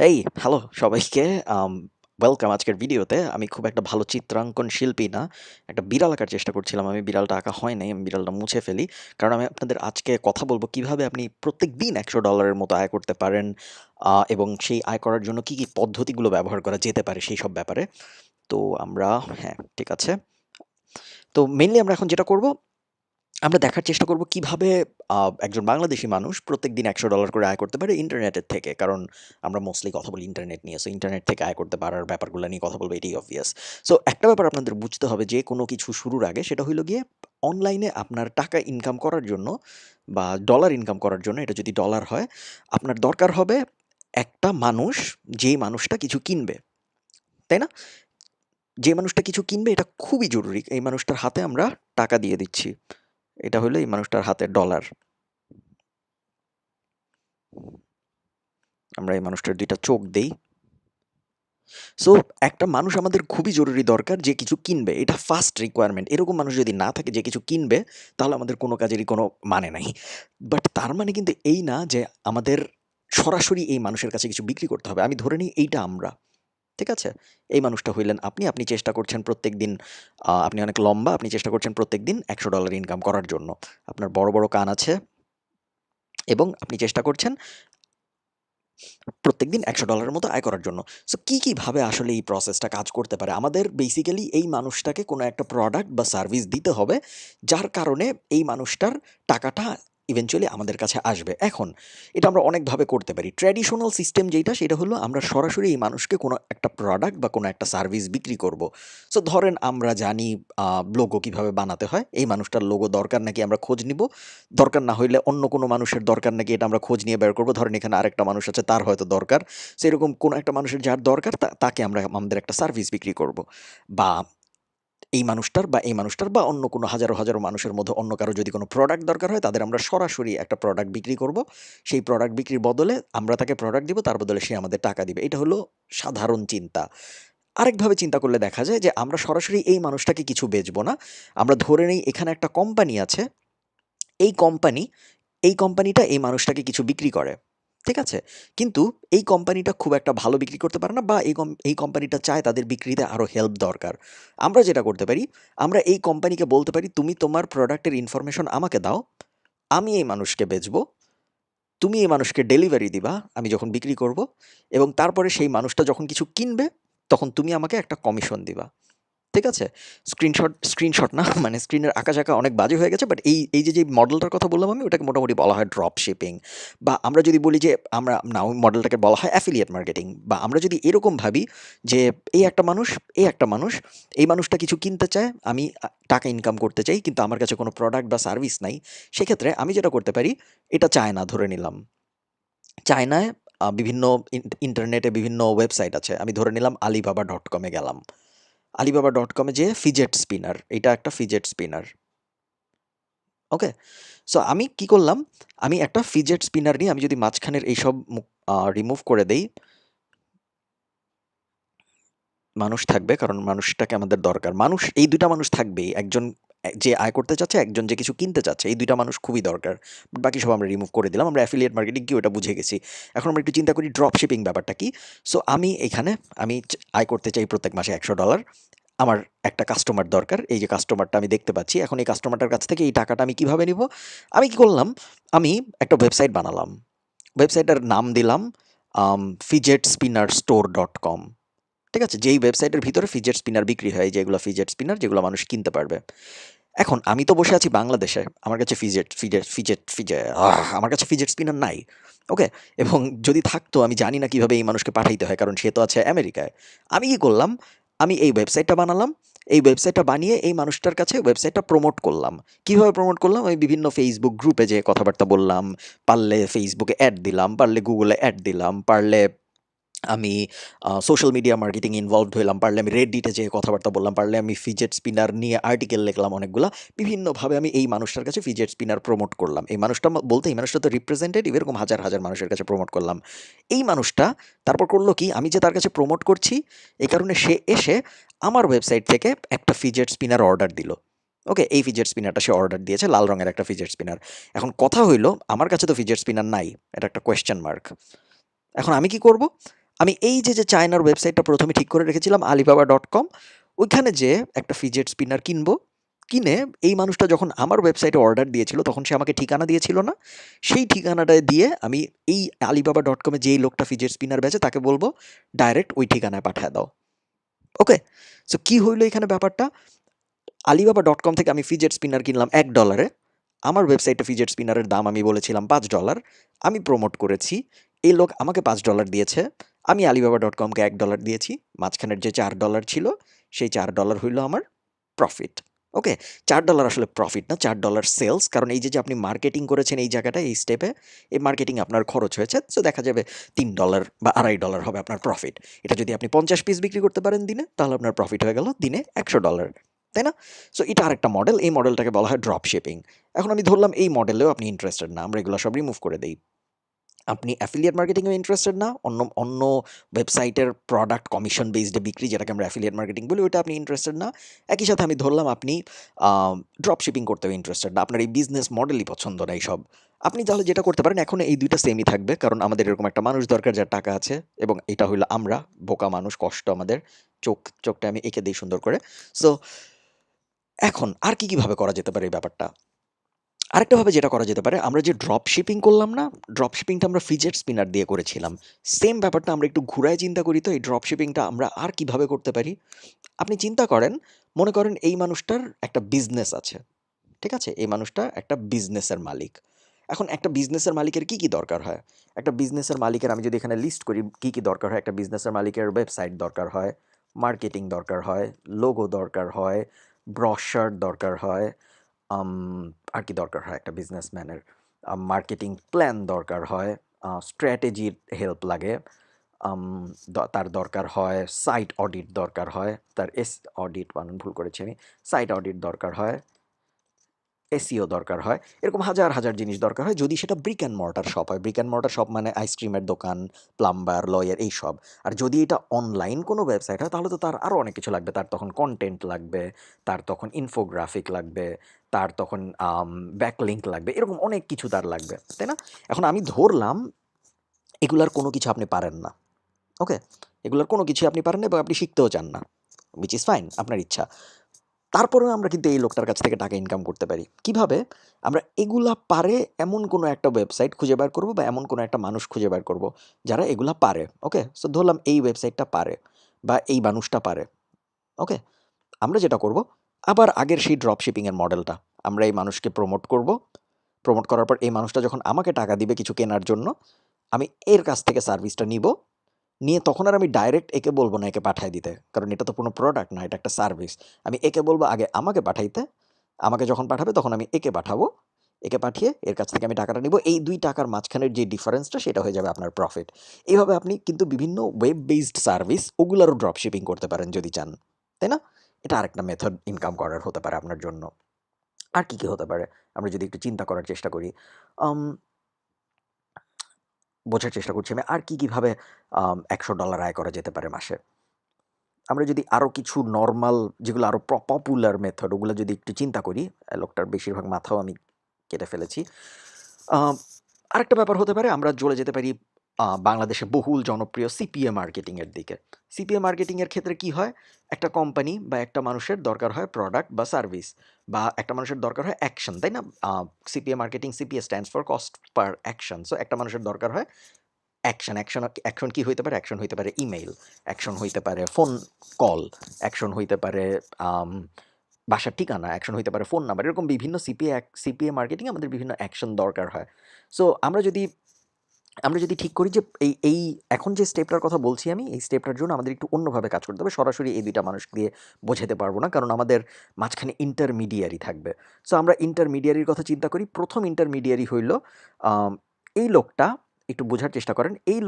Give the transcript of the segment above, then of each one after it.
এই হ্যালো সবাইকে আম ওয়েলকাম আজকের ভিডিওতে। আমি খুব একটা ভালো চিত্রাঙ্কন শিল্পী না। একটা বিড়াল আঁকার চেষ্টা করছিলাম। আমি বিড়ালটা আঁকা হয় নাই। আমি বিড়ালটা মুছে ফেলি। কারণ আমি আপনাদের আজকে কথা বলব কিভাবে আপনি প্রত্যেকদিন $১০০ মতো আয় করতে পারেন এবং সেই আয় করার জন্য কি পদ্ধতিগুলো ব্যবহার করা যেতে পারে সেইসব ব্যাপারে। তো আমরা হ্যাঁ, ঠিক আছে। তো মেইনলি আমরা এখন যেটা করব আমরা দেখার চেষ্টা করব কিভাবে একজন বাংলাদেশী মানুষ প্রত্যেকদিন $১০০ করে আয় করতে পারে ইন্টারনেটের থেকে। কারণ আমরা মোস্টলি কথা বলি ইন্টারনেট নিয়ে। সো ইন্টারনেট থেকে আয় করতে পারার ব্যাপারগুলো নিয়ে কথা বলবো, এটাই অবভিয়াস। সো একটা ব্যাপার আপনাদের বুঝতে হবে যে কোনো কিছু শুরুর আগে সেটা হইলো গিয়ে অনলাইনে আপনার টাকা ইনকাম করার জন্য বা ডলার ইনকাম করার জন্য, এটা যদি ডলার হয়, আপনার দরকার হবে একটা মানুষ, যেই মানুষটা কিছু কিনবে। তাই না? যে মানুষটা কিছু কিনবে এটা খুবই জরুরি। এই মানুষটার হাতে আমরা টাকা দিয়ে দিচ্ছি। এটা হলো এই মানুষটার হাতে ডলার। আমরা এই মানুষটার ২ টা চোখ দেই। সো একটা মানুষ আমাদের খুবই জরুরি দরকার যে কিছু কিনবে। এটা ফার্স্ট রিকোয়ারমেন্ট। এরকম মানুষ যদি না থাকে যে কিছু কিনবে, তাহলে আমাদের কোনো কাজেরই কোনো মানে নাই। বাট তার মানে কিন্তু এই না যে আমাদের সরাসরি এই মানুষের কাছে কিছু বিক্রি করতে হবে। আমি ধরে নিই এইটা আমরা। ঠিক আছে? এই মানুষটা হইলেন আপনি। আপনি চেষ্টা করছেন প্রত্যেকদিন, আপনি অনেক লম্বা, আপনি চেষ্টা করছেন প্রত্যেকদিন $১০০ ইনকাম করার জন্য। আপনার বড়, বড় কান আছে এবং আপনি চেষ্টা করছেন প্রত্যেকদিন $১০০ মতো আয় করার জন্য। সো কি ভাবে আসলে এই প্রসেসটা কাজ করতে পারে? আমাদের বেসিক্যালি এই মানুষটাকে কোনো একটা প্রোডাক্ট বা সার্ভিস দিতে হবে, যার কারণে এই মানুষটার টাকাটা ইভেনচুয়ালি আমাদের কাছে আসবে। এখন এটা আমরা অনেকভাবে করতে পারি। ট্র্যাডিশনাল সিস্টেম যেইটা, সেটা হলো আমরা সরাসরি এই মানুষকে কোনো একটা প্রোডাক্ট বা কোনো একটা সার্ভিস বিক্রি করব। সো ধরেন আমরা জানি লোগো কিভাবে বানাতে হয়। এই মানুষটার লোগো দরকার নাকি আমরা খোঁজ নিব। দরকার না হইলে অন্য কোনো মানুষের দরকার নাকি এটা আমরা খোঁজ নিয়ে বের করব। ধরেন এখানে আরেকটা মানুষ আছে, তার হয়তো দরকার। সেরকম কোনো একটা মানুষের যার দরকার তাকে আমরা আমাদের একটা সার্ভিস বিক্রি করব। বা এই মানুষটার বা অন্য কোনো হাজারো মানুষের মধ্যে অন্য কারো যদি কোনো প্রোডাক্ট দরকার হয়, তাদের আমরা সরাসরি একটা প্রোডাক্ট বিক্রি করব। সেই প্রোডাক্ট বিক্রির বদলে আমরা তাকে প্রোডাক্ট দিব, তার বদলে সে আমাদের টাকা দিবে। এটা হলো সাধারণ চিন্তা। আরেকভাবে চিন্তা করলে দেখা যায় যে আমরা সরাসরি এই মানুষটাকে কিছু বেচবো না। আমরা ধরে নেই এখানে একটা কোম্পানি আছে। এই কোম্পানি এই কোম্পানিটা এই মানুষটাকে কিছু বিক্রি করে। ঠিক আছে? কিন্তু এই কোম্পানিটা খুব একটা ভালো বিক্রি করতে পারে না, বা এই কোম্পানিটা চায় তাদের বিক্রিতে আরো হেল্প দরকার। আমরা যেটা করতে পারি, আমরা এই কোম্পানিকে বলতে পারি, "তুমি তোমার প্রোডাক্টের ইনফরমেশন আমাকে দাও। আমি এই মানুষকে বেচবো। তুমি এই মানুষকে ডেলিভারি দিবা আমি যখন বিক্রি করব, এবং তারপরে সেই মানুষটা যখন কিছু কিনবে, তখন তুমি আমাকে একটা কমিশন দিবা।" ঠিক আছে? স্ক্রিনশট না, মানে স্ক্রিনের আঁকা-ঝাঁকা অনেক বাজে হয়ে গেছে। বাট এই যে মডেলটার কথা বললাম আমি, ওটাকে মোটামুটি বলা হয় ড্রপ শিপিং। বা আমরা যদি বলি যে ওই মডেলটাকে বলা হয় অ্যাফিলিয়েট মার্কেটিং। বা আমরা যদি এরকম ভাবি যে এই একটা মানুষ, এই একটা মানুষ, এই মানুষটা কিছু কিনতে চায়, আমি টাকা ইনকাম করতে চাই, কিন্তু আমার কাছে কোনো প্রোডাক্ট বা সার্ভিস নাই। সেক্ষেত্রে আমি যেটা করতে পারি, এটা চায়না ধরে নিলাম। চায়নায় বিভিন্ন ইন্টারনেটে বিভিন্ন ওয়েবসাইট আছে। আমি ধরে নিলাম Alibaba.com এ গেলাম। Alibaba.com এ যেয়ে ফিজেট স্পিনার, এইটা একটা ফিজেট স্পিনার। ওকে? সো আমি কি করলাম? আমি একটা ফিজেট স্পিনার নিয়ে আমি যদি মাঝখানের এইসব রিমুভ করে দেই, মানুষ থাকবে, কারণ মানুষটাকে আমাদের দরকার। এই ২ টা মানুষ থাকবেই। একজন যে আয় করতে চাচ্ছে, একজন যে কিছু কিনতে চাচ্ছে। এই ২ টা মানুষ খুবই দরকার। বাকি সব আমরা রিমুভ করে দিলাম। আমরা অ্যাফিলিয়েট মার্কেটিং কি ওটা বুঝে গেছি। এখন আমরা একটু চিন্তা করি ড্রপ শিপিং ব্যাপারটা কি? সো আমি আয় করতে চাই প্রত্যেক মাসে $১০০। আমার একটা কাস্টমার দরকার। এই যে কাস্টমারটা আমি দেখতে পাচ্ছি। এখন এই কাস্টমারটার কাছ থেকে এই টাকাটা আমি কিভাবে নিবো? আমি কি করলাম? আমি একটা ওয়েবসাইট বানালাম। ওয়েবসাইটটার নাম দিলাম fidgetspinnerstore.com। ঠিক আছে? যেই ওয়েবসাইটের ভিতরে ফিজেট স্পিনার বিক্রি হয়, যেগুলো ফিজেট স্পিনার যেগুলো মানুষ কিনতে পারবে। এখন আমি তো বসে আছি বাংলাদেশে। আমার কাছে ফিজেট ফিজেট ফিজেট ফিজে আমার কাছে ফিজেট স্পিনার নাই। ওকে? এবং যদি থাকতো আমি জানি না কিভাবে এই মানুষকে পাঠাইতে হয়, কারণ সে তো আছে আমেরিকায়। আমি কি করলাম? আমি এই ওয়েবসাইটটা বানালাম। এই ওয়েবসাইটটা বানিয়ে এই মানুষটার কাছে ওয়েবসাইটটা প্রমোট করলাম। কিভাবে প্রমোট করলাম? আমি বিভিন্ন Facebook গ্রুপে যেয়ে কথাবার্তা বললাম। পারলে Facebook এ অ্যাড দিলাম, পারলে Google এ অ্যাড দিলাম, পারলে আমি সোশ্যাল মিডিয়া মার্কেটিং ইনভলভড হইলাম, পারলে আমি Reddit এ যেয়ে কথাবার্তা বললাম, পারলে আমি ফিজেট স্পিনার নিয়ে আর্টিকেল লিখলাম অনেকগুলা। বিভিন্নভাবে আমি এই মানুষটার কাছে ফিজেট স্পিনার প্রমোট করলাম। এই মানুষটা বলতে এই মানুষটা তো রিপ্রেজেন্টেটিভ, এরকম হাজার মানুষের কাছে প্রমোট করলাম। এই মানুষটা তারপর করলো কি, আমি যে তার কাছে প্রমোট করছি, এই কারণে সে এসে আমার ওয়েবসাইট থেকে একটা ফিজেট স্পিনার অর্ডার দিল। ওকে? এই ফিজেট স্পিনারটা সে অর্ডার দিয়েছে, লাল রঙের একটা ফিজেট স্পিনার। এখন কথা হইলো, আমার কাছে তো ফিজেট স্পিনার নাই। এটা একটা কোয়েশ্চেন মার্ক। এখন আমি কি করব? আমি এই যে চায়নার ওয়েবসাইটটা প্রথমে ঠিক করে রেখেছিলাম alibaba.com, ওইখানে যেয়ে একটা ফিজেট স্পিনার কিনবো। কিনে এই মানুষটা যখন আমার ওয়েবসাইটে অর্ডার দিয়েছিল তখন সে আমাকে ঠিকানা দিয়েছিল না? সেই ঠিকানাটায় দিয়ে আমি এই alibaba.com এ যেই লোকটা ফিজেট স্পিনার বেচে তাকে বলবো ডাইরেক্ট ওই ঠিকানায় পাঠায় দাও। ওকে? সো কি হইল এখানে ব্যাপারটা? alibaba.com থেকে আমি ফিজেট স্পিনার কিনলাম $1 এ। আমার ওয়েবসাইটে ফিজেট স্পিনারের দাম আমি বলেছিলাম $5। আমি প্রমোট করেছি। এই লোক আমাকে $5 দিয়েছে। আমি alibaba.com কে $1 দিয়েছি। মাঝখানের যে $4 ছিল, সেই $4 হইল আমার প্রফিট। ওকে? $4 আসলে প্রফিট না, $4 সেলস। কারণ এই যে আপনি মার্কেটিং করেছেন এই জায়গাটায়, এই স্টেপে, এই মার্কেটিং আপনার খরচ হয়েছে। সো দেখা যাবে $3 বা $2.5 হবে আপনার প্রফিট। এটা যদি আপনি 50 পিস বিক্রি করতে পারেন দিনে, তাহলে আপনার প্রফিট হয়ে গেল দিনে $100। তাই না? সো এটা আরেকটা মডেল। এই মডেলটাকে বলা হয় ড্রপ শিপিং। এখন আমি ধরলাম এই মডেলেও আপনি ইন্টারেস্টেড না। আমরা এগুলো সব রিমুভ করে দেই। আপনি অ্যাফিলিয়েট মার্কেটিংয়ে ইন্টারেস্টেড না, অন্য ওয়েবসাইটের প্রোডাক্ট কমিশন বেসড বিক্রি, যেটাকে আমরা অ্যাফিলিয়েট মার্কেটিং বলি, ওইটা আপনি ইন্টারেস্টেড না। একই সাথে আমি ধরলাম আপনি ড্রপ শিপিং করতেও ইন্টারেস্টেড না, আপনার এই বিজনেস মডেলই পছন্দ না এইসব। আপনি তাহলে যেটা করতে পারেন, এখন এই দুইটা সেমই থাকবে, কারণ আমাদের এরকম একটা মানুষ দরকার যার টাকা আছে, এবং এটা হইলো আমরা, বোকা মানুষ, কষ্ট আমাদের, চোখটা আমি এঁকে দিই সুন্দর করে। সো এখন আর কিভাবে করা যেতে পারে এই ব্যাপারটা? আরেকটাভাবে যেটা করা যেতে পারে, আমরা যে ড্রপ শিপিং করলাম না? ড্রপ শিপিংটা আমরা ফিজেট স্পিনার দিয়ে করেছিলাম। সেম ব্যাপারটা আমরা একটু ঘুরায় চিন্তা করি তো, এই ড্রপ শিপিংটা আমরা আর কিভাবে করতে পারি? আপনি চিন্তা করেন, মনে করেন এই মানুষটার একটা বিজনেস আছে। ঠিক আছে? এই মানুষটা একটা বিজনেসের মালিক। এখন একটা বিজনেসের মালিকের কি দরকার হয়? একটা বিজনেসের মালিকের, আমি যদি এখানে লিস্ট করি কি দরকার হয়, একটা বিজনেসের মালিকের ওয়েবসাইট দরকার হয়, মার্কেটিং দরকার হয়, লোগো দরকার হয়, ব্রশার দরকার হয়, আম আর কি দরকার হয় একটা বিজনেসম্যানের? মার্কেটিং প্ল্যান দরকার হয়, স্ট্র্যাটেজির হেল্প লাগে, আম তার দরকার হয় সাইট অডিট দরকার হয়, তার অডিট বানান ভুল করেছি আমি। সাইট অডিট দরকার হয়, এসইও দরকার হয়। এরকম হাজার জিনিস দরকার হয় যদি সেটা ব্রিক অ্যান্ড মর্টার শপ হয়। ব্রিক অ্যান্ড মর্টার শপ মানে আইসক্রিমের দোকান, প্লাম্বার, লয়ার এইসব। আর যদি এটা অনলাইন কোনো ওয়েবসাইট হয় তাহলে তো তার আরও অনেক কিছু লাগবে। তার তখন কনটেন্ট লাগবে, তার তখন ইনফোগ্রাফিক লাগবে, তার তখন ব্যাকলিঙ্ক লাগবে। এরকম অনেক কিছু তার লাগবে। তাই না? এখন আমি ধরলাম এগুলার কোনো কিছু আপনি পারেন না। ওকে? এগুলার কোনো কিছুই আপনি পারেন না এবং আপনি শিখতেও চান না। হুইচ ইজ ফাইন, আপনার ইচ্ছা। তারপরেও আমরা কিন্তু এই লোকটার কাছ থেকে টাকা ইনকাম করতে পারি। কিভাবে? আমরা এগুলা পারে এমন কোনো একটা ওয়েবসাইট খুঁজে বের করব, বা এমন কোনো একটা মানুষ খুঁজে বের করব যারা এগুলা পারে। ওকে? সো ধরলাম এই ওয়েবসাইটটা পারে বা এই মানুষটা পারে। ওকে? আমরা যেটা করব, আবার আগের সেই ড্রপ শিপিং এর মডেলটা, আমরা এই মানুষকে প্রমোট করব। প্রমোট করার পর এই মানুষটা যখন আমাকে টাকা দিবে কিছু কেনার জন্য, আমি এর কাছ থেকে সার্ভিসটা নিব। নিয়ে তখন আর আমি ডাইরেক্ট একে বলব না একে পাঠায় দিতে। কারণ এটা তো কোনো প্রোডাক্ট না, এটা একটা সার্ভিস। আমি একে বলব আগে আমাকে পাঠাইতে। আমাকে যখন পাঠাবে তখন আমি একে পাঠাবো। একে পাঠিয়ে এর কাছ থেকে আমি টাকাটা নিব। এই ২ টাকার মাঝখানের যে ডিফারেন্সটা সেটা হয়ে যাবে আপনার প্রফিট। এভাবে আপনি কিন্তু বিভিন্ন ওয়েব বেসড সার্ভিস ওগুলারও ড্রপ শিপিং করতে পারেন যদি চান। তাই না? এটা আরেকটা মেথড ইনকাম করার হতে পারে আপনার জন্য। আর কি হতে পারে? আমরা যদি একটু চিন্তা করার চেষ্টা করি। আম বোঝার চেষ্টা করছি আমি আর কিভাবে $১০০ আয় করা যেতে পারে মাসে। আমরা যদি আরও কিছু নরমাল, যেগুলো আরও পপুলার মেথড, ওগুলো যদি একটু চিন্তা করি, লোকটার বেশিরভাগ মাথাও আমি কেটে ফেলেছি। আরেকটা ব্যাপার হতে পারে, আমরা চলে যেতে পারি বাংলাদেশে বহুল জনপ্রিয় সিপিএ মার্কেটিংয়ের দিকে। সিপিএ মার্কেটিংয়ের ক্ষেত্রে কি হয়? একটা কোম্পানি বা একটা মানুষের দরকার হয় প্রোডাক্ট বা সার্ভিস, বা একটা মানুষের দরকার হয় অ্যাকশন, তাই না? CPA marketing, CPA stands for cost per action. So একটা মানুষের দরকার হয় অ্যাকশন কি হইতে পারে? অ্যাকশন হইতে পারে ইমেইল, অ্যাকশন হইতে পারে ফোন কল, অ্যাকশন হইতে পারে আম বাসার ঠিকানা, অ্যাকশন হইতে পারে ফোন নাম্বার। এরকম বিভিন্ন সিপিএ মার্কেটিং এ আমাদের বিভিন্ন অ্যাকশন দরকার হয়। সো আমরা যদি ঠিক করি যে এই এখন যে স্টেপটার কথা বলছি আমি, এই স্টেপটার জন্য আমাদের একটু অন্যভাবে কাজ করতে হবে। সরাসরি এই ২ টা মানুষ দিয়ে বোঝাতে পারব না। কারণ আমাদের মাঝখানে ইন্টারমিডিয়ারি থাকবে। সো আমরা ইন্টারমিডিয়ারির কথা চিন্তা করি। ১ম ইন্টারমিডিয়ারি হইল আম এই লোকটা, একটু বোঝার চেষ্টা করেন। এই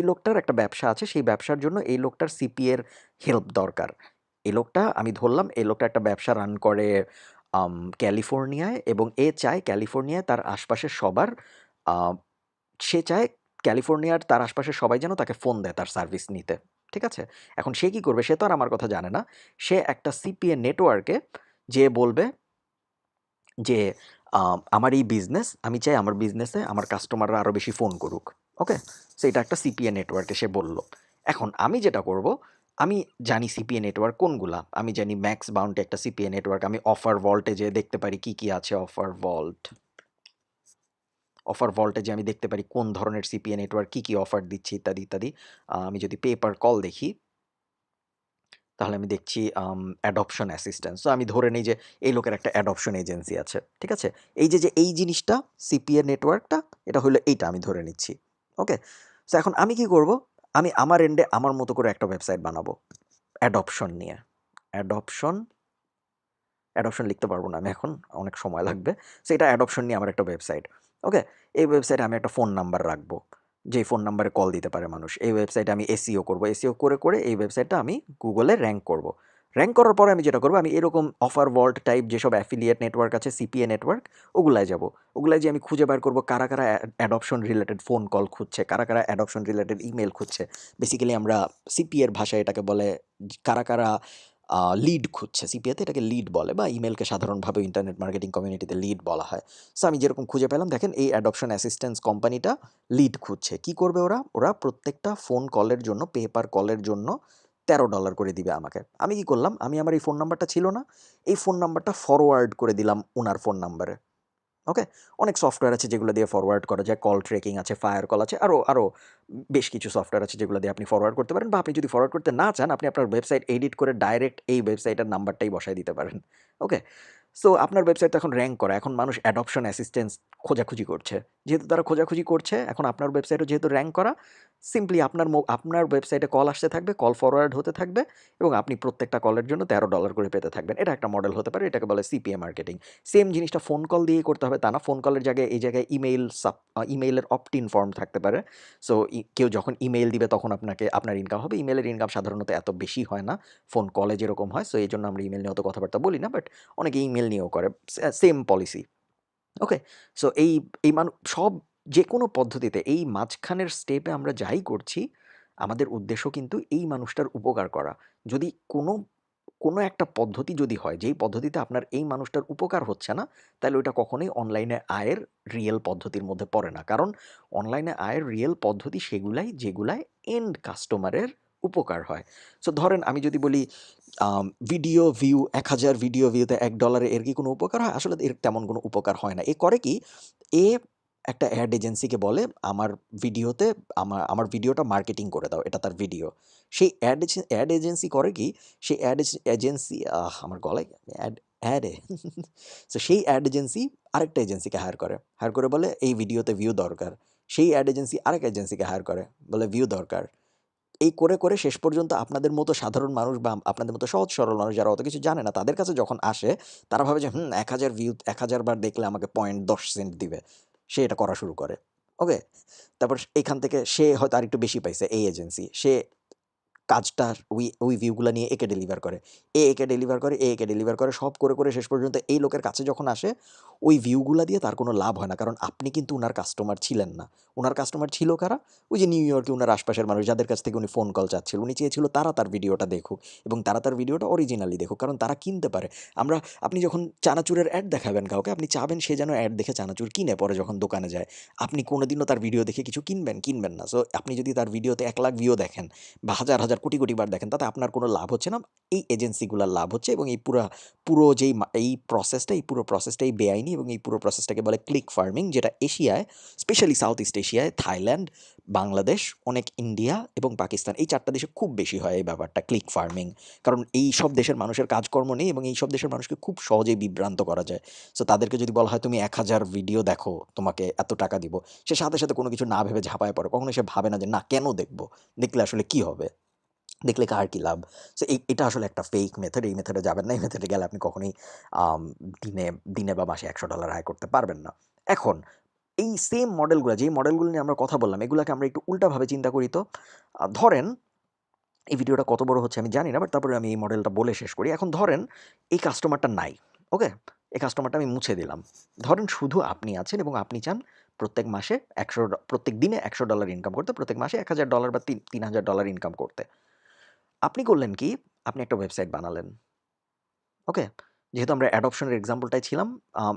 লোকটার একটা ব্যবসা আছে। সেই ব্যবসার জন্য এই লোকটার সিপিএ এর হেল্প দরকার। এই লোকটা, আমি ধরলাম এই লোকটা একটা ব্যবসা রান করে ক্যালিফোর্নিয়ায়, এবং চায় ক্যালিফোর্নিয়ায় তার আশপাশের সবার আ সে চায় ক্যালিফোর্নিয়ার তার আশপাশের সবাই যেন তাকে ফোন দেয় তার সার্ভিস নিতে। ঠিক আছে? এখন সে কি করবে? সে তো আর আমার কথা জানে না। সে একটা সিপিএ নেটওয়ার্কে যেয়ে বলবে যে, আমার এই বিজনেস, আমি চাই আমার বিজনেসে আমার কাস্টমাররা আরও বেশি ফোন করুক। ওকে, সো এটা একটা সিপিএ নেটওয়ার্ক এসে বলল। এখন আমি যেটা করব, আমি জানি সিপিএ নেটওয়ার্ক কোনগুলা, আমি জানি ম্যাক্স বাউন্ডে একটা সিপিএ নেটওয়ার্ক, আমি অফার ভল্টে যে দেখতে পারি কি কি আছে। অফার ভল্টে যে আমি দেখতে পারি কোন ধরনের সিপিএ নেটওয়ার্ক কি কি অফার দিচ্ছে ইত্যাদি ইত্যাদি। আমি যদি পেপার কল দেখি তাহলে আমি দেখছি অ্যাডপশন অ্যাসিস্ট্যান্স। সো আমি ধরে নিই যে এই লোকের একটা অ্যাডপশন এজেন্সি আছে, ঠিক আছে? যে এই জিনিসটা সিপিএ নেটওয়ার্কটা, এটা হলো এইটা আমি ধরে নিচ্ছি। ওকে, সো এখন আমি কি করব, আমি আমার এন্ডে আমার মতো করে একটা ওয়েবসাইট বানাবো অ্যাডপশন নিয়ে। অ্যাডপশন অ্যাডপশন লিখতে পারবো না আমি এখন, অনেক সময় লাগবে। সো এটা অ্যাডপশন নিয়ে আমার একটা ওয়েবসাইট। ওকে, এই ওয়েবসাইটে আমি একটা ফোন নাম্বার রাখবো, যেই ফোন নাম্বারে কল দিতে পারে মানুষ। এই ওয়েবসাইটে আমি এসইও করব, এসইও করে করে এই ওয়েবসাইটটা আমি গুগলে র্যাঙ্ক করব। র্যাঙ্ক করার পরে আমি যেটা করবো, আমি এরকম অফার ভল্ট টাইপ যেসব অ্যাফিলিয়েট নেটওয়ার্ক আছে, সিপিএ নেটওয়ার্ক, ওগুলায় যাব। ওগুলায় যে আমি খুঁজে বার করবো কারা কারা অ্যাডপশন রিলেটেড ফোন কল খুঁজছে, কারা কারা অ্যাডপশন রিলেটেড ইমেল খুঁজছে। বেসিক্যালি আমরা সিপিএর ভাষায় এটাকে বলে কারা কারা লিড খুঁজছে। সিপিএতে এটাকে লিড বলে, বা ইমেলকে সাধারণভাবে ইন্টারনেট মার্কেটিং কমিউনিটিতে লিড বলা হয়। সো আমি যেরকম খুঁজে পেলাম, দেখেন এই অ্যাডপশন অ্যাসিস্ট্যান্স কোম্পানিটা লিড খুঁজছে। কি করবে ওরা? ওরা প্রত্যেকটা ফোন কলের জন্য, পেপার কলের জন্য $13 করে দিবে আমাকে। আমি কি করলাম, আমি আমার এই ফোন নাম্বারটা ছিল না, এই ফোন নাম্বারটা ফরওয়ার্ড করে দিলাম উনার ফোন নাম্বারে। ওকে, অনেক সফটওয়্যার আছে যেগুলো দিয়ে ফরওয়ার্ড করা যায়, কল ট্রেকিং আছে, ফায়ার কল আছে, আরও আরও বেশ কিছু সফটওয়্যার আছে যেগুলো দিয়ে আপনি ফরওয়ার্ড করতে পারেন। বা আপনি যদি ফরওয়ার্ড করতে না চান, আপনি আপনার ওয়েবসাইট এডিট করে ডাইরেক্ট এই ওয়েবসাইটের নাম্বারটাই বসায় দিতে পারেন। ওকে, সো আপনার ওয়েবসাইট তো এখন র্যাঙ্ক করা, এখন মানুষ অ্যাডপশন অ্যাসিস্ট্যান্স খোঁজাখুঁজি করছে। যেহেতু তারা খোঁজাখুঁজি করছে, এখন আপনার ওয়েবসাইটও যেহেতু র্যাঙ্ক করা, সিম্পলি আপনার ওয়েবসাইটে কল আসতে থাকবে, কল ফরওয়ার্ড হতে থাকবে, এবং আপনি প্রত্যেকটা কলের জন্য $13 করে পেতে থাকবেন। এটা একটা মডেল হতে পারে, এটাকে বলে সিপিএ মার্কেটিং। সেম জিনিসটা ফোন কল দিয়েই করতে হবে তা না, ফোন কলের জায়গায় এই জায়গায় ইমেইলের অপ্ট ইন ফর্ম থাকতে পারে। সো কেউ যখন ইমেইল দিবে তখন আপনার ইনকাম হবে। ইমেলের ইনকাম সাধারণত এত বেশি হয় না, ফোন কলে যেরকম হয়। সো এই জন্য আমরা ইমেল নিয়ে অত কথাবার্তা বলি না, বাট অনেকে ইমেল নিয়েও করে, সেম পলিসি। ওকে, সো এই সব যে কোনো পদ্ধতিতে এই মাঝখানের স্টেপে আমরা যাই করছি, আমাদের উদ্দেশ্য কিন্তু এই মানুষটার উপকার করা। যদি কোনো কোনো একটা পদ্ধতি যদি হয়, যেই পদ্ধতিতে আপনার এই মানুষটার উপকার হচ্ছে না, তাহলে ওইটা কখনোই অনলাইনে আয়ের রিয়েল পদ্ধতির মধ্যে পড়ে না। কারণ অনলাইনে আয়ের রিয়েল পদ্ধতি সেগুলাই যেগুলায় এন্ড কাস্টমারের উপকার হয়। সো ধরেন আমি যদি বলি ভিডিও ভিউ ১,০০০ ভিডিও ভিউতে $১, এর কি কোনো উপকার হয়? আসলে এর তেমন কোনো উপকার হয় না। এ করে কি? এ একটা অ্যাড এজেন্সিকে বলে, আমার ভিডিওতে আমার ভিডিওটা মার্কেটিং করে দাও, এটা তার ভিডিও। সেই অ্যাড এজেন্সি করে কি? সেই এজেন্সি, আমার গলায় অ্যাডে সো সেই অ্যাড এজেন্সি আরেকটা এজেন্সিকে হায়ার করে বলে এই ভিডিওতে ভিউ দরকার। সেই অ্যাড এজেন্সি আরেক এজেন্সিকে হায়ার করে, বলে ভিউ দরকার। এই করে করে শেষ পর্যন্ত আপনাদের মতো সাধারণ মানুষ বা আপনাদের মতো সহজ সরল মানুষ যারা অত কিছু জানে না, তাদের কাছে যখন আসে, তারা ভাবে যে ১,০০০ ভিউ ১,০০০ বার দেখলে আমাকে 0.10 সেন্ট দিবে। সে এটা করা শুরু করে। ওকে, তারপর এখান থেকে সে হয়তো আরেকটু বেশি পাইছে, এই এজেন্সি, সে কাজটা ওই ভিউগুলা নিয়ে একে ডেলিভার করে। একে ডেলিভার করে, একে ডেলিভার করে। সব করে করে শেষ পর্যন্ত এই লোকের কাছে যখন আসে, ওই ভিউগুলা দিয়ে তার কোনো লাভ হয় না। কারণ আপনি কিন্তু উনার কাস্টমার ছিলেন না। উনার কাস্টমার ছিল কারা? ওই যে নিউ ইয়র্কে উনার আশপাশের মানুষ যাদের কাছ থেকে উনি ফোন কল চাচ্ছিল। উনি চেয়েছিল তারা তার ভিডিওটা দেখুক, এবং তারা তার ভিডিওটা অরিজিনালি দেখুক, কারণ তারা কিনতে পারে। আপনি যখন চানাচুরের অ্যাড দেখাবেন কাউকে, আপনি চাবেন সে যেন অ্যাড দেখে চানাচুর কিনে পরে যখন দোকানে যায়। আপনি কোনোদিনও তার ভিডিও দেখে কিছু কিনবেন না। সো আপনি যদি তার ভিডিওতে ১,০০,০০০ ভিউ দেখেন বা হাজার হাজার কোটি কোটি বার দেখেন, তাতে আপনার কোনো লাভ হচ্ছে না। এই এজেন্সিগুলার লাভ হচ্ছে, এবং এই পুরো প্রসেসটাই বেআইনি, এবং এই পুরো প্রসেসটাকে বলে ক্লিক ফার্মিং, যেটা এশিয়ায়, স্পেশালি সাউথ ইস্ট এশিয়ায়, থাইল্যান্ড, বাংলাদেশ, অনেক ইন্ডিয়া এবং পাকিস্তান, এই ৪টা দেশে খুব বেশি হয় এই ব্যাপারটা, ক্লিক ফার্মিং। কারণ এই সব দেশের মানুষের কাজকর্ম নেই, এবং এই সব দেশের মানুষকে খুব সহজেই বিভ্রান্ত করা যায়। সো তাদেরকে যদি বলা হয় তুমি ১,০০০ ভিডিও দেখো, তোমাকে এত টাকা দিব, সে সাথে সাথে কোনো কিছু না ভেবে ঝাঁপায় পড়ে। কখনো সে ভাবে না যে না, কেন দেখবো, দেখলে আসলে কি হবে, দেখলে কার কি লাভ। সো এটা আসলে একটা ফেক মেথড। এই মেথডে যাবেন না। এই মেথডে গেলে আপনি কখনোই আম দিনে দিনে বা মাসে $১০০ আয় করতে পারবেন না। এখন এই সেম মডেলগুলা, যেই মডেলগুলো নিয়ে আমরা কথা বললাম, এগুলাকে আমরা একটু উল্টাভাবে চিন্তা করি তো। ধরেন এই ভিডিওটা কত বড় হচ্ছে আমি জানি না, বাট তারপরে আমি এই মডেলটা বলে শেষ করি। এখন ধরেন এই কাস্টমারটা নাই। ওকে? এই কাস্টমারটা আমি মুছে দিলাম। ধরেন শুধু আপনি আছেন, এবং আপনি চান প্রত্যেক মাসে প্রত্যেক দিনে $১০০ ইনকাম করতে, প্রত্যেক মাসে $১,০০০ বা $৩,০০০ ইনকাম করতে। আপনি করলেন কি? আপনি একটা ওয়েবসাইট বানালেন। ওকে? যেহেতু আমরা অ্যাডপশনের এক্সাম্পলটাই ছিলাম,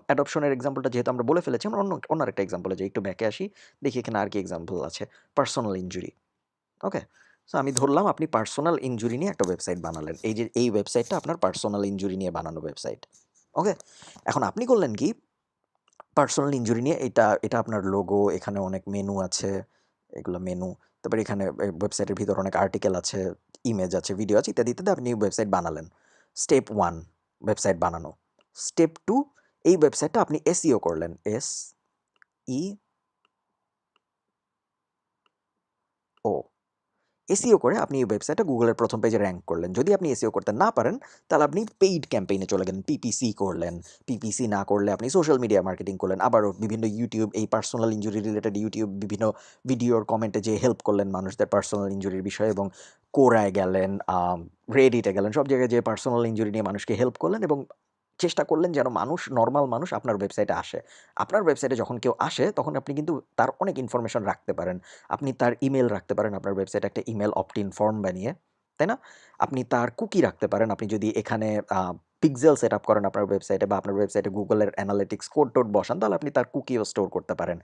অ্যাডপশনের এক্সাম্পলটা যেহেতু আমরা বলে ফেলেছি, আমরা অন্য আরেকটা এক্সাম্পলে যাই, একটু ব্যাকে আসি, দেখি এখানে আর কি এক্সাম্পল আছে। Personal injury. ওকে? সো আমি ধরলাম আপনি পার্সোনাল ইনজুরি নিয়ে একটা ওয়েবসাইট বানালেন। এই যে এই ওয়েবসাইটটা আপনার পার্সোনাল ইনজুরি নিয়ে বানানো ওয়েবসাইট। ওকে? এখন আপনি করলেন কি, পার্সোনাল ইনজুরি নিয়ে এটা আপনার লোগো, এখানে অনেক মেনু আছে, এগুলো মেনু। তারপরে এখানে ওয়েবসাইটের ভিতরে অনেক আর্টিকেল আছে, ইমেজ আছে, ভিডিও আছে, ইত্যাদি ইত্যাদি। আপনি ওয়েবসাইট বানালেন। স্টেপ 1 ওয়েবসাইট বানানো। স্টেপ 2 এই ওয়েবসাইটটা আপনি এসইও করলেন। SEO এসইও করে আপনি এই ওয়েবসাইটটা গুগলের প্রথম পেজে র্যাঙ্ক করলেন। যদি আপনি এসইও করতে না পারেন, তাহলে আপনি পেইড ক্যাম্পেইনে চলে গেলেন, পিপিসি করলেন। পিপিসি না করলে আপনি সোশ্যাল মিডিয়া মার্কেটিং করলেন। আবারও বিভিন্ন ইউটিউব, এই পার্সোনাল ইনজুরি রিলেটেড ইউটিউব বিভিন্ন ভিডিওর কমেন্টে যেয়ে হেল্প করলেন মানুষদের পার্সোনাল ইনজুরির বিষয়ে, এবং কোরায় গেলেন, রেডিটে গেলেন, সব জায়গায় যেয়ে পার্সোনাল ইনজুরি নিয়ে মানুষকে হেল্প করলেন, এবং চেষ্টা করলেন যেন নরমাল মানুষ আপনার ওয়েবসাইটে আসে। আপনার ওয়েবসাইটে যখন কেউ আসে, তখন আপনি কিন্তু তার অনেক ইনফরমেশন রাখতে পারেন। আপনি তার ইমেল রাখতে পারেন আপনার ওয়েবসাইটে একটা ইমেল অপ্ট ইন ফর্ম বানিয়ে, তাই না? আপনি তার কুকি রাখতে পারেন। আপনি যদি এখানে পিক্সেল সেট আপ করেন আপনার ওয়েবসাইটে, বা আপনার ওয়েবসাইটে গুগলের অ্যানালিটিক্স কোড টোড বসান, তাহলে আপনি তার কুকিও স্টোর করতে পারেন।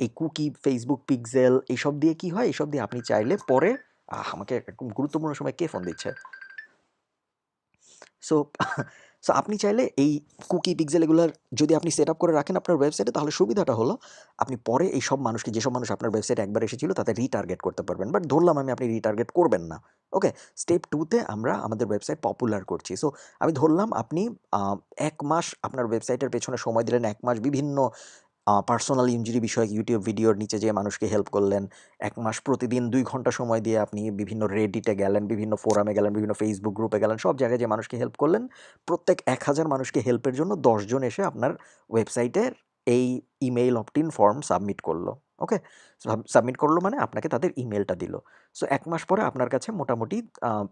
এই কুকি, ফেসবুক পিক্সেল, এইসব দিয়ে কি হয়, এইসব দিয়ে আপনি চাইলে পরে আমাকে একদম গুরুত্বপূর্ণ সময় কে ফোন দিচ্ছে? সো সো আপনি চাইলে এই কুকি পিক্সেল এগুলার যদি আপনি সেট আপ করে রাখেন আপনার ওয়েবসাইটে, তাহলে সুবিধাটা হলো আপনি পরে এই সব মানুষকে, যেসব মানুষ আপনার ওয়েবসাইটে একবার এসেছিল, তাদের রিটার্গেট করতে পারবেন। বাট ধরলাম আমি আপনি রিটার্গেট করবেন না। ওকে? স্টেপ 2 তে আমরা আমাদের ওয়েবসাইট পপুলার করছি। সো আমি ধরলাম আপনি ১ মাস আপনার ওয়েবসাইটের পেছনে সময় দিলেন, ১ মাস বিভিন্ন পার্সোনাল ইনজুরি বিষয়ক ইউটিউব ভিডিওর নিচে যেয়ে মানুষকে হেল্প করলেন। ১ মাস প্রতিদিন ২ ঘন্টা সময় দিয়ে আপনি বিভিন্ন রেডিটে গেলেন, বিভিন্ন ফোরামে গেলেন, বিভিন্ন ফেসবুক গ্রুপে গেলেন, সব জায়গায় যেয়ে মানুষকে হেল্প করলেন। প্রত্যেক ১,০০০ মানুষকে হেল্পের জন্য ১০ জন এসে আপনার ওয়েবসাইটের এই email opt in form submit করলো। ওকে? সাবমিট করলো মানে আপনাকে তাদের ইমেইলটা দিল। সো ১ মাস পরে আপনার কাছে মোটামুটি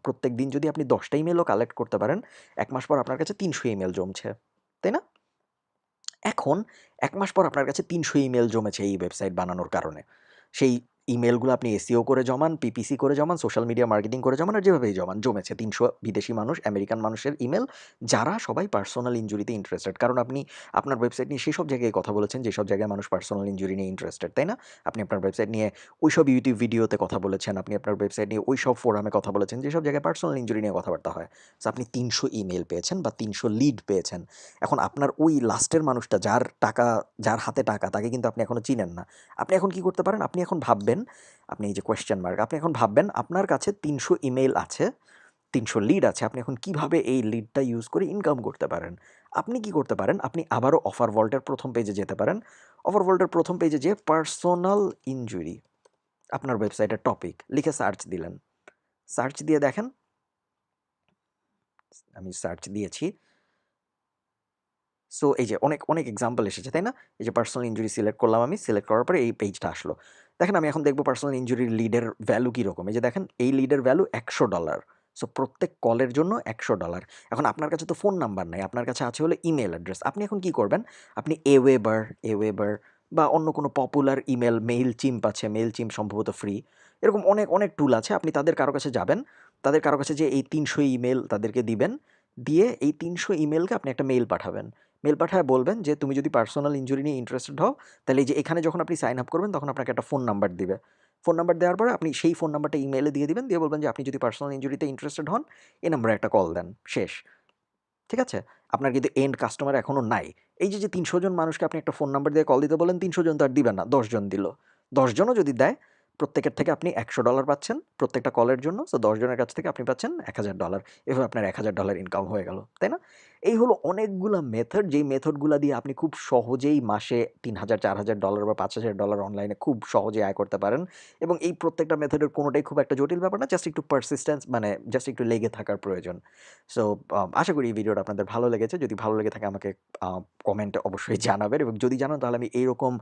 প্রত্যেকদিন যদি আপনি ১০ টা ইমেইলও কালেক্ট করতে পারেন, ১ মাস পর আপনার কাছে ৩০০ ইমেইল জমছে। তাই না? এখন ১ মাস পর আপনার কাছে ৩০০ ইমেইল জমেছে এই ওয়েবসাইট বানানোর কারণে। সেই ইমেইলগুলো আপনি এসইও করে জমান, পিপিসি করে জমান, সোশ্যাল মিডিয়া মার্কেটিং করে জমান, আর যেভাবেই জমান, জমেছে ৩০০ বিদেশি মানুষ, আমেরিকান মানুষের ইমেইল, যারা সবাই পার্সোনাল ইনজুরিতে ইন্টারেস্টেড। কারণ আপনি আপনার ওয়েবসাইট নিয়ে সেসব জায়গায় কথা বলেছেন, যেসব জায়গায় মানুষ পার্সোনাল ইনজুরি নিয়ে ইন্টারেস্টেড, তাই না? আপনি আপনার ওয়েবসাইট নিয়ে ওইসব ইউটিউব ভিডিওতে কথা বলেছেন, আপনি আপনার ওয়েবসাইট নিয়ে ওইসব ফোরামে কথা বলেছেন, যেসব জায়গায় পার্সোনাল ইনজুরি নিয়ে কথাবার্তা হয়। সো আপনি ৩০০ ইমেইল পেয়েছেন বা ৩০০ লিড পেয়েছেন। এখন আপনার ওই লাস্টের মানুষটা, যার হাতে টাকা, তাকে কিন্তু আপনি এখনো চিনেন না। আপনি এখন কি করতে পারেন? আপনি এখন ভাববেন, আপনি এই যে কোয়েশ্চেন মার্ক, আপনি এখন ভাববেন আপনার কাছে ৩০০ ইমেইল আছে, ৩০০ লিড আছে। আপনি এখন কিভাবে এই লিডটা ইউজ করে ইনকাম করতে পারেন? আপনি কি করতে পারেন? আপনি আবারও অফার ভল্টের ১ম পেজে যেতে পারেন। অফার ভল্টের ১ম পেজে যেয়ে পার্সোনাল ইনজুরি, আপনার ওয়েবসাইটের টপিক লিখে সার্চ দিলেন। সার্চ দিয়ে দেখেন, আমি সার্চ দিয়েছি। সো এই যে অনেক এক্সাম্পল এসেছে, তাই না? এই যে পার্সোনাল ইনজুরি সিলেক্ট করলাম আমি। সিলেক্ট করার পরে এই পেজটা আসলো। দেখেন আমি এখন দেখব পার্সোনাল ইনজুরির লিডের ভ্যালু কীরকম। এই যে দেখেন, এই লিডের ভ্যালু $১০০। সো প্রত্যেক কলের জন্য $১০০। এখন আপনার কাছে তো ফোন নাম্বার নাই, আপনার কাছে আছে হলো ইমেল অ্যাড্রেস। আপনি এখন কি করবেন? আপনি এওয়েবার বা অন্য কোনো পপুলার মেইল চিম্প আছে, মেইল চিম্প সম্ভবত ফ্রি। এরকম অনেক টুল আছে। আপনি তাদের কারো কাছে যাবেন, তাদের কারো কাছে যেয়ে এই ৩০০ ইমেল তাদেরকে দিবেন। দিয়ে এই ৩০০ ইমেলকে আপনি একটা মেইল পাঠাবেন। মেইল পাঠায় বলবেন যে তুমি যদি পার্সোনাল ইনজুরি নিয়ে ইন্টারেস্টেড হও, তাহলে এই যে এখানে যখন আপনি সাইন আপ করবেন, তখন আপনাকে একটা ফোন নাম্বার দিবে। ফোন নাম্বার দেওয়ার পরে আপনি সেই ফোন নাম্বারটা ইমেইলে দিয়ে দিবেন, দিয়ে বলবেন যে আপনি যদি পার্সোনাল ইনজুরিতে ইন্টারেস্টেড হন, এই নাম্বারে একটা কল দেন। শেষ। ঠিক আছে? আপনার কিন্তু এন্ড কাস্টমার এখনো নাই। এই যে ৩০০ জন মানুষকে আপনি একটা ফোন নাম্বার দিয়ে কল দিতে বললেন, ৩০০ জন তো আর দিবে না, ১০ জন দিল। ১০ জনও যদি দেয়, প্রত্যেকের থেকে আপনি $১০০ পাচ্ছেন প্রত্যেকটা কলের জন্য। সো ১০ জনের কাছ থেকে আপনি পাচ্ছেন $১,০০০। এভাবে আপনার $১,০০০ ইনকাম হয়ে গেল। তাই না? এই হলো অনেকগুলা মেথড, যেই মেথডগুলা দিয়ে আপনি খুব সহজেই মাসে $৩,০০০, $৪,০০০ বা $৫,০০০ অনলাইনে খুব সহজেই আয় করতে পারেন। এবং এই প্রত্যেকটা মেথডের কোনোটাই খুব একটা জটিল ব্যাপার না। জাস্ট একটু পারসিস্টেন্স, মানে জাস্ট একটু লেগে থাকার প্রয়োজন। সো আশা করি এই ভিডিওটা আপনাদের ভালো লেগেছে। যদি ভালো লেগে থাকে আমাকে আ কমেন্টে অবশ্যই জানাবেন, এবং যদি জানান তাহলে আমি এইরকম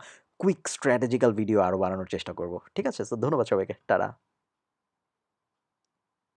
কুইক স্ট্র্যাটেজিক্যাল ভিডিও আরও বানানোর চেষ্টা করব। ঠিক আছে? সো ধন্যবাদ সবাইকে। টাটা।